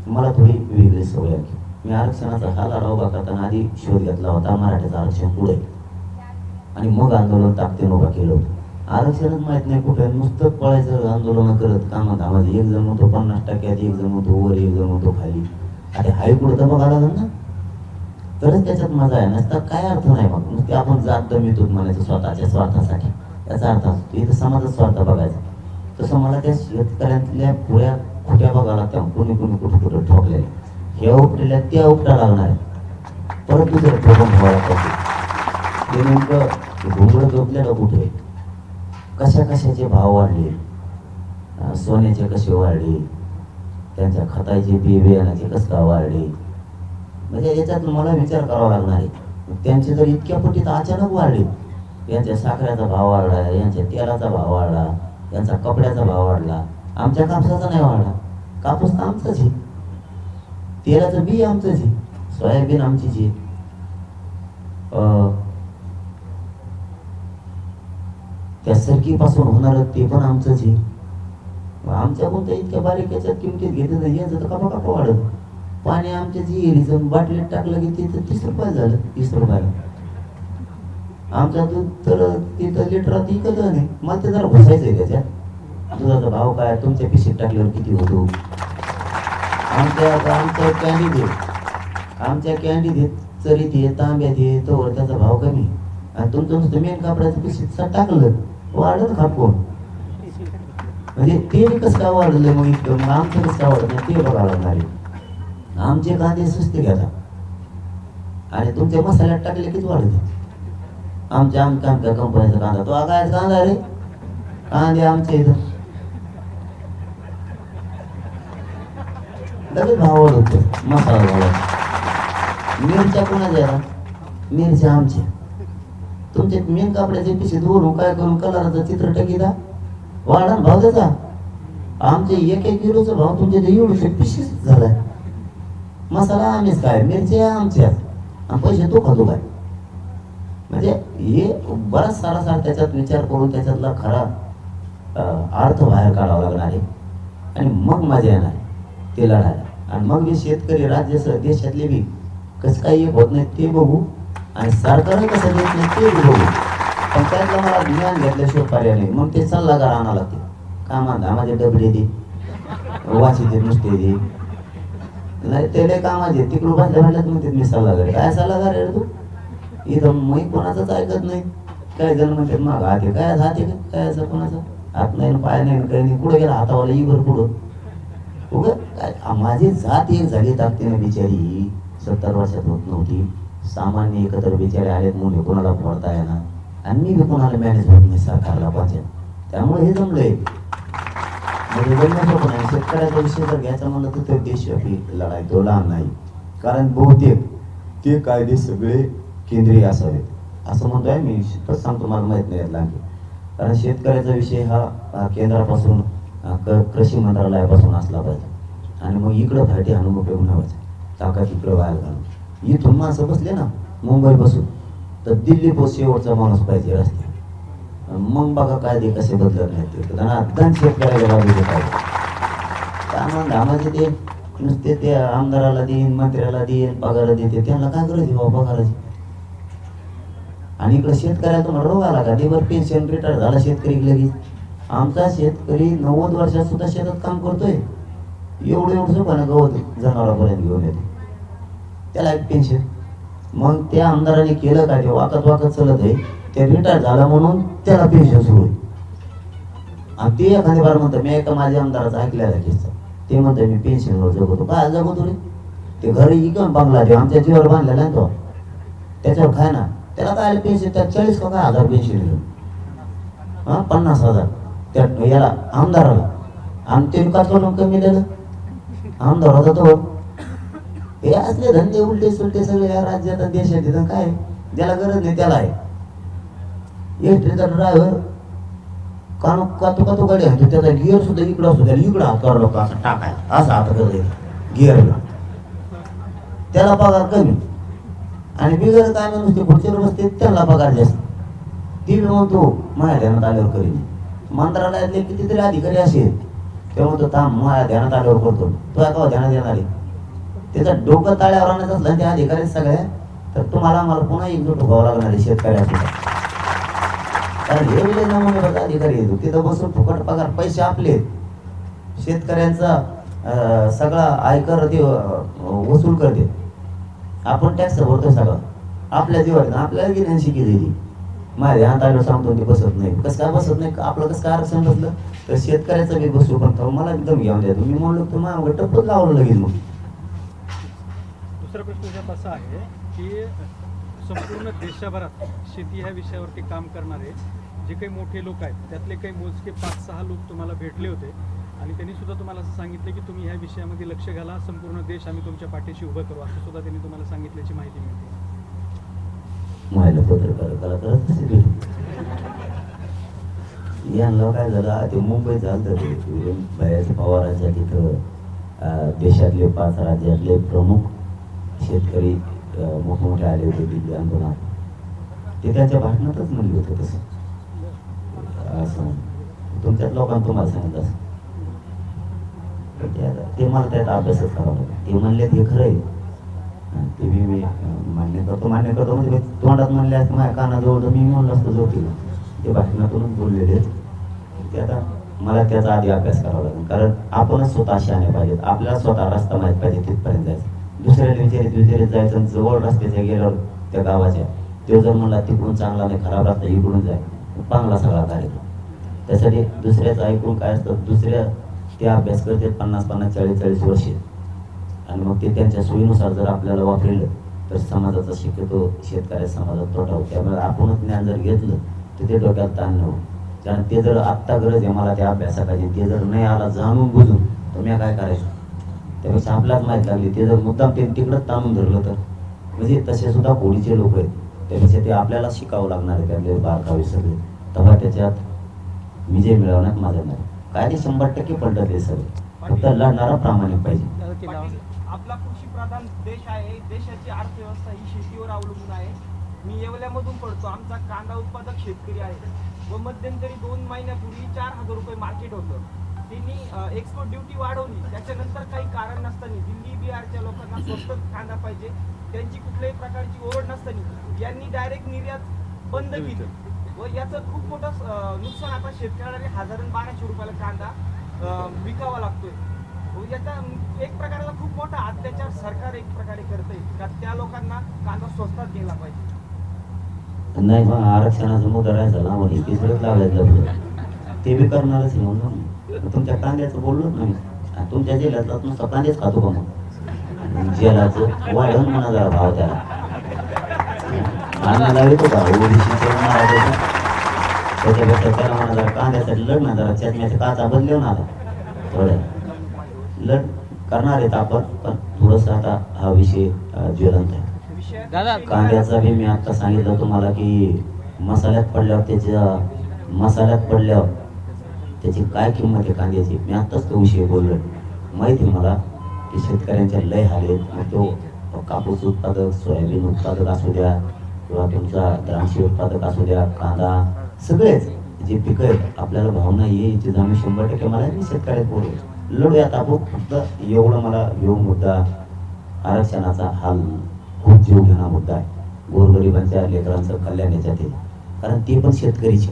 मला थोडी वेगळी सवय आहे. मी आरक्षणाचा हा लढा उभा करताना आधी शोध घेतला होता मराठ्याचं आरक्षण पुढे, आणि मग आंदोलन ताकदीनं उभा केलं होतं. आरक्षणच माहीत नाही कुठे, नुसतं पळायचं आंदोलन करत कामात आवाज. एक जण होतो 50%, एक जण होतो वर, एक जण होतो खाली. अरे हाय कुठं तर बघायला ना, तरच त्याच्यात मजा आहे, नसता काय अर्थ नाही. मग नुसते आपण जात दमितो म्हणायचं स्वतःच्या स्वार्थासाठी, याचा अर्थ असतो इथं समाजाचा स्वार्थ बघायचा. तसं मला त्या शेतकऱ्यांतल्या पुऱ्या खोट्या बघायला त्या कुणी कुठे ठोकलेल्या ह्या उपटेल्या त्या उपटा लागणार आहे. परत दुसरं प्रॉब्लेम व्हायला पाहिजे. ते नेमकं घुंगडं झोपलेलं कुठे, कशा कशाचे भाव वाढले, सोन्याचे कसे वाढले, त्यांच्या खताचे बियाण्याचे कसं का वाढले, म्हणजे याच्यात मला विचार करावा लागणार आहे. त्यांचे जर इतक्या पटीत अचानक वाढले, यांच्या साखरेचा भाव वाढला, यांच्या तेलाचा भाव वाढला, यांचा कपड्याचा भाव वाढला, आमच्या कापसाचा नाही वाढला. कापूस तर आमचाच आहे, तेलाचं बी आमचंच आहे, सोयाबीन आमचीच आहे, त्या सरकीपासून होणार ते पण आमचंच आहे. आमच्याकडून तर इतक्या बारीक याच्यात किमतीत घेतलं नाही, याचं तर कापा कापा वाढत. पाणी आमच्या जिरीचं बाटलीत टाकलं की तिथं 30 रुपये झालं, 30 रुपयाला. आमच्या दूध तर तिथं लिटरात इकत नाही. मला ते जरा घुसायचं आहे त्याच्यात. दुधाचा भाव काय, तुमच्या पिशीत टाकल्यावर किती होतो. आमच्या कॅन्डीत येत, चरीत येत, तांब्यात येत, तर त्याचा भाव कमी. आणि तुमचं नुसतं मेन कापडाचं पिशीत टाकलं वाढत खापकोन. म्हणजे ते कसं काय वाढलं मग इतकं, मग आमचं कसं काय वाढत नाही ते बघावं लागणार आहे. आमचे कांदे सुस्ते घेता आणि तुमच्या मसाल्यात टाकले किती वाढते. आमच्या आमच्या कंपनीचा कांदा, तो काय कांदा रे, कांदे आमच्या इथं लगेच भाव वाढवतो. मसाला वाढवतो. मिरच्या कोणाच्या, मिरच्या आमच्या. तुमचे मेन कापड्याचे पिशे धुवून काय करून कलराचं चित्र टाकीदा वाढा भाव त्याचा. आमचे 1-1 किलोचा भाव तुमच्या एवढे पिशीच झालाय. मसाला आम्हीच काय, मिरच्या आमच्याच, आणि पैसे तो खातो काय. म्हणजे हे बराच सारा त्याच्यात विचार करून त्याच्यातला खरा अर्थ बाहेर काढावा लागणार आहे. आणि मग मजा येणार ते लढायला. आणि मग जे शेतकरी राज्य देशातले बी कसं काही एक होत नाही ते बघू, आणि सरकारने कसं देत नाही ते बघू. पण त्यातलं मला ज्ञान घेतल्याशिवाय पर्याय नाही. मग ते सल्लागार आणावं लागते. कामाचे डबडे दे, वाची दे, नुसते दे, नाही त्याला कामाचे तिकडून बसल्या म्हटलं म्हणते मी सल्लागार. काय सल्लागार आहे तू इथं, मी कोणाचंच ऐकत नाही. काय जण म्हणतात मग हात आहे, काय हात आहे का, काय असं कोणाचं हात नाही, पाय नाही, काही नाही. कुठं गेला हातावाला इवर पुढं उग काय. माझी जात एक झाली ताकदीने बिचारी 70 वर्षात होत नव्हती. सामान्य एकत्र बिचारे आलेत म्हणून कोणाला फोडता येणार, आणि मी बी कोणाला मॅनेज होत नाही सरकारला पाहिजे. त्यामुळे हे जमलंय. म्हणजे जमण्याचं पण आहे. शेतकऱ्याचा विषय जर घ्यायचा म्हणलं तर तो देशव्यापी लढाई, तो लहान नाही. कारण बहुतेक ते कायदे सगळे केंद्रीय असावेत असं म्हणतोय मी. सांगतो मला माहित नाही यातला आणखी. कारण शेतकऱ्याचा विषय हा केंद्रापासून कृषी मंत्रालयापासून असला पाहिजे. आणि मग इकडं फायटे आणून उपयोग नव्हायचा. ताकद इकडं बाहेर घालून इथून माणसं बसले ना मुंबईपासून तर दिल्ली पोस्ट शेवटचा माणूस पाहिजे रस्त्यात. मग बघा कायदे कसे बदलत नाहीत ते. त्यांना अगदी शेतकऱ्याला बाजूचे पाहिजे. त्यामुळे धामाचे ते नुसते ते आमदाराला देईन, मंत्र्याला देईन, पगार देते, त्यांना काय करायची बाबा पगाराची. आणि इकडं शेतकऱ्याला तुम्हाला रोग आला का, देवर पेन्शन रिटायर झाला शेतकरी लगेच. आमचा शेतकरी 90 वर्षात सुद्धा शेतात काम करतोय. एवढं सोपानं गवत जनावरापर्यंत घेऊन येतो, त्याला एक पेन्शन. मग त्या आमदाराने केलं काय, ते वाकत चलत आहे. ते रिटायर झाला म्हणून त्याला पेन्शन सुरू आहे. आणि ते एखादी बार म्हणतो, मी एका माझ्या आमदाराचा ऐकलेला किस्सा, ते म्हणतो मी पेन्शनवर जगवतो. काय जगवतो रे, ते घरी इकडून बंगला ते आमच्या जीवावर बांधलेला आहे तो, त्याच्यावर खाय ना. त्याला काय पेन्शन, त्या 40 का काय हजार पेन्शन दिलं. 50,000 त्या याला आमदाराला. आणि ते का कमी दिलं आमदार होता तो. हे असले धंदे उलटे सुलटे सगळे या राज्यात देशात येतात. काय ज्याला गरज नाही त्याला आहे. एसटीचा ड्रायव्हर कातो गाडी आणतो, त्याचा गिअर सुद्धा इकडं असतो, त्याला इकडं हात करावं लागतो, असं टाकाय, असं हात करत गिअरला. त्याला पगार कमी. आणि बिगर काय नुसते खुर्चीवर बसते त्याला पगार जास्त. ती बी म्हणतो माझ्या ध्यानात आल्यावर करीन. मंत्रालयातले कितीतरी अधिकारी असेल ते म्हणतो थांब माझ्या ध्यानात आल्यावर करतो. तो का ध्यानात येणार आहे. त्याचं डोकं ताळ्यावर आणायचं असलं त्या अधिकारी सगळ्या, तर तुम्हाला मला पुन्हा एकजूट व्हावं लागणार आहे शेतकऱ्यासुद्धा. कारण हे वेळे नमुने बघा अधिकारी येतो तिथं बसून फुकट पगार, पैसे आपले शेतकऱ्यांचा सगळा आयकर ते वसूल करते. आपण टॅक्स भरतोय सगळं आपल्या जीवात. आपल्याला की नाही शिकेली माझ्या ध्यानात आल्यावर सांगतो ते बसत नाही. कसं काय बसत नाही, आपलं कसं काय आरक्षण बसलं तर शेतकऱ्याचं मी बसू. पण मला एकदम घेऊन द्या. मी म्हणलो तर माझ्या टप्पच लावलं लगेच. मग दुसरा प्रश्न त्याच्यात असा आहे की संपूर्ण देशभरात शेती ह्या विषयावरती काम करणारे जे काही मोठे लोक आहेत त्यातले काही मोजके 5-6 लोक तुम्हाला भेटले होते आणि त्यांनी सुद्धा तुम्हाला असं सांगितलं की तुम्ही ह्या विषयामध्ये लक्ष घाला, संपूर्ण देश आम्ही तुमच्या पाठीशी उभं करू, असं सुद्धा त्यांनी तुम्हाला सांगितल्याची माहिती मिळते. महिला पत्रकाराला करत असेल यांना काय झालं, ते मुंबईत झालं ते बाहेर पवारांच्या तिथं देशातले 5 राज्यातले प्रमुख शेतकरी मोठमोठे आले होते दिल्ली आंदोलनात. ते त्यांच्या भाषणातच म्हणले होते तसं, असं तुमच्यात लोकांना तुम्हाला सांगितलं असं. ते मला त्यात अभ्यासच करावा लागला. ते म्हणले ते खरं आहे, ते मी मान्य करतो म्हणजे तोंडात म्हणले असते माझ्या कानाजवळ तर मी म्हणलं असतं जोडतील. ते भाषणातूनच बोललेले ते. आता मला त्याचा आधी अभ्यास करावा लागेल, कारण आपणच स्वतः शहाणे पाहिजेत, आपल्याला स्वतः रस्ता माहीत पाहिजे तिथपर्यंत जायचं. दुसऱ्याला विचारित जायचं, जवळ रस्त्याच्या गेल्यावर त्या गावाच्या तो जर म्हणला तिकडून चांगला नाही खराब रस्ता इकडून जाय, चांगला सगळा कार्यक्रम. त्यासाठी दुसऱ्याचं ऐकून काय असतं, दुसऱ्या ते अभ्यास करते 50-50, 40-40 वर्षे आणि मग ते त्यांच्या सोयीनुसार जर आपल्याला वापरलं तर समाजाचा शक्यतो शेतकऱ्या समाजात तोटा होतो. त्यामुळे आपणच ज्ञान जर घेतलं तर ते डोक्यात ताण नाही होत. कारण ते जर आत्ता गरज आहे मला त्या अभ्यासाची, ते जर नाही आला जाणून बुजून तर मी काय करायचं, त्यापेक्षा आपल्याच माहीत लागली. ते जर मुद्दाम ते तिकडंच ताणून धरलं तर म्हणजे तसे सुद्धा होळीचे लोक आहेत, त्यापेक्षा ते आपल्याला शिकावं लागणार आहे त्यातले बारकावे सगळे. तेव्हा त्याच्यात विजय मिळवण्यात माझा नाही काय ते 100% पलटत आहे सगळे, फक्त लढणारा प्रामाणिक पाहिजे. पाटील, आपला कृषी प्रधान देश आहे, देशाची अर्थव्यवस्था ही शेतीवर अवलंबून आहे. मी येवल्यामधून पडतो, आमचा कांदा उत्पादक शेतकरी आहे व मध्यंतरी 2 महिन्यापूर्वी 4000 रुपये मार्केट होतं. त्यांनी एक्सपोर्ट ड्युटी वाढवली, त्याच्यानंतर काही कारण नसताना दिल्ली बिहारच्या लोकांना स्वस्त कांदा पाहिजे, त्यांची कुठल्याही प्रकारची ओढ नसताना यांनी डायरेक्ट निर्यात बंद केली व याचं खूप मोठं नुकसान आता शेतकऱ्याला 1000-1200 रुपयाला कांदा विकावा लागतोय. याचा एक प्रकाराला खूप मोठा अत्याचार सरकार एक प्रकारे करतंय का त्या लोकांना कांदा स्वस्तात घ्यायला पाहिजे. नाही मग आरक्षणाचा मुद्दा राहायचा ना, मग तिसरंच लावायचं ते बी करणारच आहे म्हणून. तुमच्या कांद्याचं बोललो ना मी, तुमच्या जेलातला नुसतं कांदेच खातो का मग, जेलाचं वाढवून म्हणा जरा भाव त्याला आणायला येतो का त्याच्यापेक्षा त्याला म्हणा जरा कांद्यासाठी लढ ना, जरा चटण्याच्या काचा बदलव ना आता थोड्या लढ करणार आहेत आपण, पण थोडंसं आता हा विषय ज्वलंत आहे. कांद्याचा बी मी आता सांगितलं तुम्हाला की मसाल्यात पडल्यावर त्याची काय किंमत आहे कांद्याची. मी आत्ताच तो विषय बोललोय. माहिती आहे मला की शेतकऱ्यांच्या लय हाल आहेत. मग तो कापूस उत्पादक, सोयाबीन उत्पादक असू द्या किंवा तुमचा द्राक्षी उत्पादक असू द्या, कांदा, सगळेच जे पिकं आहेत आपल्याला भावना यायची जाणून 100% मला मी शेतकऱ्यात बोललो लढूयात आपण. फक्त एवढं मला घेऊन मुद्दा आरक्षणाचा हाल खूप जीव घेणा मुद्दा आहे. गोरगरिबांच्या लेकरांचं कल्याण याच्यात आहे, कारण ते पण शेतकरीचे.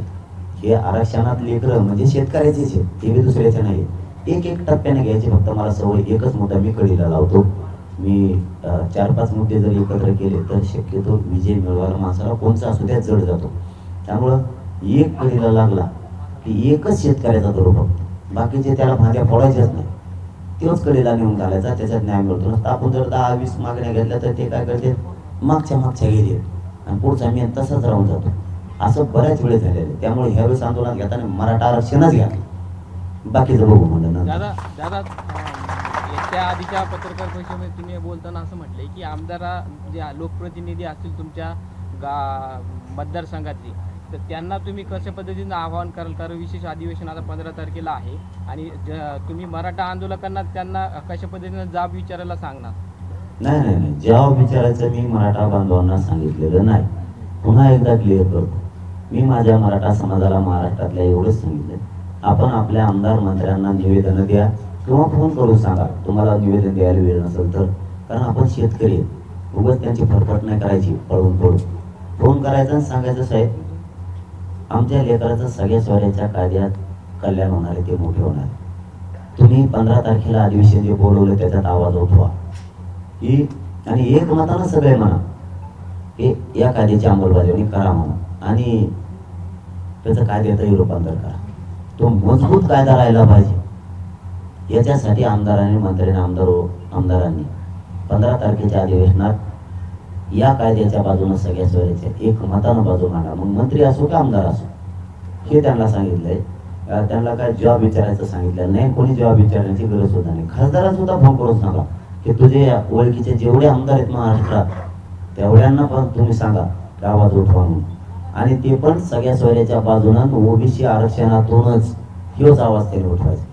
हे आरक्षणात लेकरं म्हणजे शेतकऱ्याचेच आहेत, ते बी दुसऱ्याचे नाही. एक टप्प्याने घ्यायचे. फक्त मला सवय एकच मुद्दा मी कळीला लावतो. मी 4-5 मुद्दे जर एकत्र केले तर शक्यतो विजय मिळवायला माणसाला कोणचा असू द्या जड जातो. त्यामुळं एक कळीला लागला की एकच शेतकऱ्याचा धरू फक्त, बाकीचे त्याला भांड्या फोडायच्याच नाही, तोच कडेला नेऊन घालायचा, त्याच्यात न्याय मिळतो. नसतं आपण जर 10-20 मागण्या घेतल्या तर ते काय करते मागच्या गेले आणि पुढचा मी तसाच राहून जातो. असं बऱ्याच वेळेस झालेलं. त्यामुळे ह्यावेळेस आंदोलन घेताना मराठा आरक्षणच घ्या, बाकीचं बघू म्हणलं. दादा त्या आधीच्या पत्रकार परिषदेमध्ये तुम्ही बोलताना असं म्हटलंय की आमदारा जे लोकप्रतिनिधी असतील तुमच्या मतदारसंघातले, तर त्यांना तुम्ही कशा पद्धतीनं आवाहन कराल, कारण विशेष अधिवेशन आता 15 तारखेला आहे आणि तुम्ही मराठा आंदोलकांना त्यांना कशा पद्धतीनं जाब विचारायला सांगणार? नाही, जबाब विचारायचं मी मराठा बांधवांना सांगितलेलं नाही. पुन्हा एकदा क्लिअर करतो, मी माझ्या मराठा समाजाला महाराष्ट्रातल्या एवढंच सांगितलं, आपण आपल्या आमदार मंत्र्यांना निवेदन द्या किंवा फोन करून सांगा तुम्हाला निवेदन द्यायला वेळ नसेल तर. कारण आपण शेतकरी आहेत, उगाच त्यांची फरफट नाही करायची पळून फोन करायचा आणि सांगायचं साहेब आमच्या लेकराचं सगळ्या स्वाऱ्याच्या कायद्यात कल्याण होणार आहे, ते मोठे होणार आहे. तुम्ही 15 तारखेला अधिवेशन जे बोलवलं त्याच्यात आवाज उठवा आणि एक मतानं सगळे म्हणा की या कायद्याची अंमलबजावणी करा म्हणा आणि त्याचं कायद्यातही रूपांतर करा. तो मजबूत कायदा राहिला पाहिजे. याच्यासाठी आमदारांनी मंत्र्यांनी आमदारांनी 15 तारखेच्या अधिवेशनात या कायद्याच्या बाजूने सगळ्या सोयऱ्याच्या एक मतानं बाजू मांडा. मग मंत्री असो की आमदार असो हे त्यांना सांगितलंय. त्यांना काय जॉब विचारायचं सांगितलं नाही, कोणी जॉब विचारण्याची गरज सुद्धा नाही. खासदाराला सुद्धा फोन करूच नका की तुझे ओळखीचे जेवढे आमदार आहेत महाराष्ट्रात तेवढ्यांना पण तुम्ही सांगा आवाज उठवा म्हणून. आणि ते पण सगळ्या सोयऱ्याच्या बाजूनं ओबीसी आरक्षणातूनच ह्योच आवाज त्यांनी उठवायचा.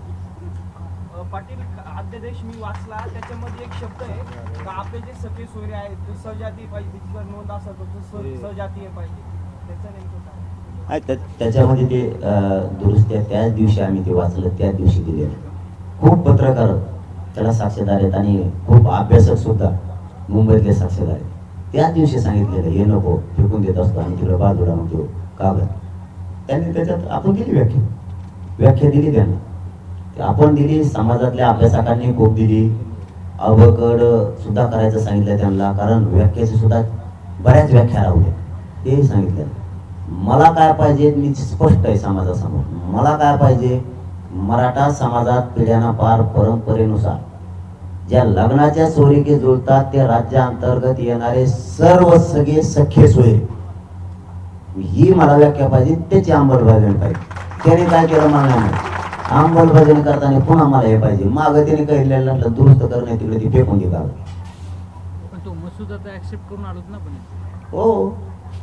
पाटील अध्यादेश मी वाचला, त्याच्यामध्ये एक शब्द आहे का आपले जे सगळे सोयरे आहेत ते सहजातीय पाहिजे, जर नोंद असेल तर सहजातीय पाहिजे. त्याचं नेमकं काय? त्याच्यामध्ये ते दुरुस्त्या त्याच दिवशी आम्ही ते वाचलं, त्याच दिवशी दिले. खूप पत्रकार त्याला साक्षीदार आहेत आणि खूप अभ्यासक सुद्धा मुंबईतले साक्षीदार आहेत. त्याच दिवशी सांगितलेलं हे नको फेकून देत असतो आणि तिकडे बाजूला मग तो कागद. त्यांनी त्याच्यात आपण दिली व्याख्या दिली त्यांना, आपण दिली. समाजातल्या अभ्यासकांनी खूप दिली. अवकड सुद्धा करायचं सांगितलं त्यांना, कारण व्याख्याची सुद्धा बऱ्याच व्याख्या राहू ते सांगितलं. मला काय पाहिजे मी स्पष्ट आहे समाजासमोर. मला काय पाहिजे, मराठा समाजात पिढ्याना पार परंपरेनुसार ज्या लग्नाच्या सोयरीके जुळतात ते राज्याअंतर्गत येणारे सर्व सगळे सख्खे सोयरे ही मला व्याख्या पाहिजे. त्याची अंमलबजावणी पाहिजे. त्याने काय केलं मला नाही, अंमलबजावणी करताना पुन्हा मला हे पाहिजे. मागं त्याने काही दुरुस्त करणे तिकडे ती फेकून दे कागद. पण तो मसुदा तर ऍक्सेप्ट करून आलोच ना. पण हो,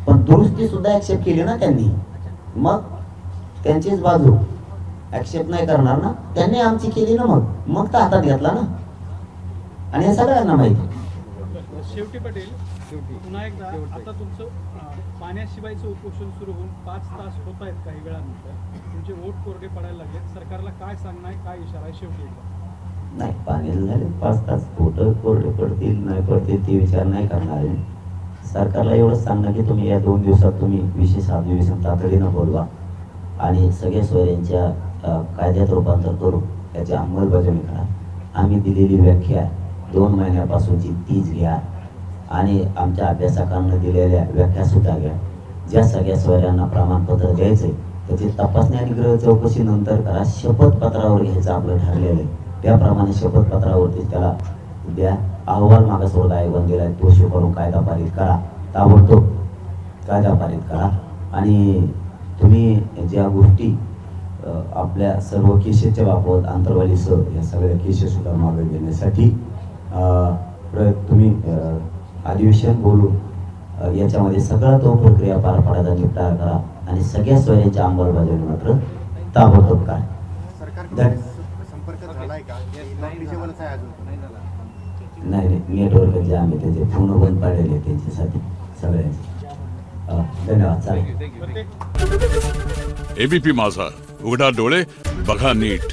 पण दुरुस्ती सुद्धा ऍक्सेप्ट केली ना त्यांनी. मग त्यांचीच बाजू ऍक्सेप्ट नाही करणार ना, त्यांनी आमची केली ना. मग तर हातात घेतला ना, आणि हे सगळ्यांना माहिती. शेवटी पटेल, पुन्हा एकदा आता तुमचं पाण्याशिवायचं उपोषण सुरू होऊन 5 तास होत आहेत. काही वेळानंतर तुमचे वोट कोरडे पडायला लागले. सरकारला काय सांगणार, काय इशारा आहे शेवटी एकदा? नाही, पाण्याला झाले 5 तास, फोटो कोरडे पडतील नाही पडतील ते विचार नाही करणार आहे. सरकारला एवढंच सांगणं की तुम्ही या 2 दिवसात तुम्ही विशेष अधिवेशन तातडीनं बोलवा आणि सगळ्या सोयऱ्यांच्या कायद्यात रूपांतर करू, त्याची अंमलबजावणी करा. आम्ही दिलेली व्याख्या 2 महिन्यापासूनची तीच घ्या आणि आमच्या अभ्यासकांना दिलेल्या व्याख्या सुद्धा घ्या. ज्या सगळ्या सोयऱ्यांना प्रमाणपत्र द्यायचंय त्याची तपासणी आणि गृह चौकशी नंतर करा. शपथपत्रावर घ्यायचं आपलं ठरलेलं आहे, त्याप्रमाणे शपथपत्रावरती त्याला द्या. अहवाल मागासवर्ग आयोगाने दिलाय, तो शिकवून कायदा पारित करा, ताबडतोब कायदा पारित करा. आणि तुम्ही ज्या गोष्टी आपल्या सर्व केसेसच्या बाबत आंतरवालीसह या सगळ्या केसेस सुद्धा मागे घेण्यासाठी तुम्ही अधिवेशन बोलून याच्यामध्ये सगळा तो प्रक्रिया पार पाडायचा निपटारा करा आणि सगळ्या सोयऱ्यांच्या अंमलबजावणी मात्र ताबडतोब करा. संपर्क झालाय का? नाही, नेटवर्क जे आम्ही त्याचे फोन बंद पाडलेले त्यांच्यासाठी सगळ्यांचे. धन्यवाद. चालेल. एबीपी माझा, उघडा डोळे बघा नीट.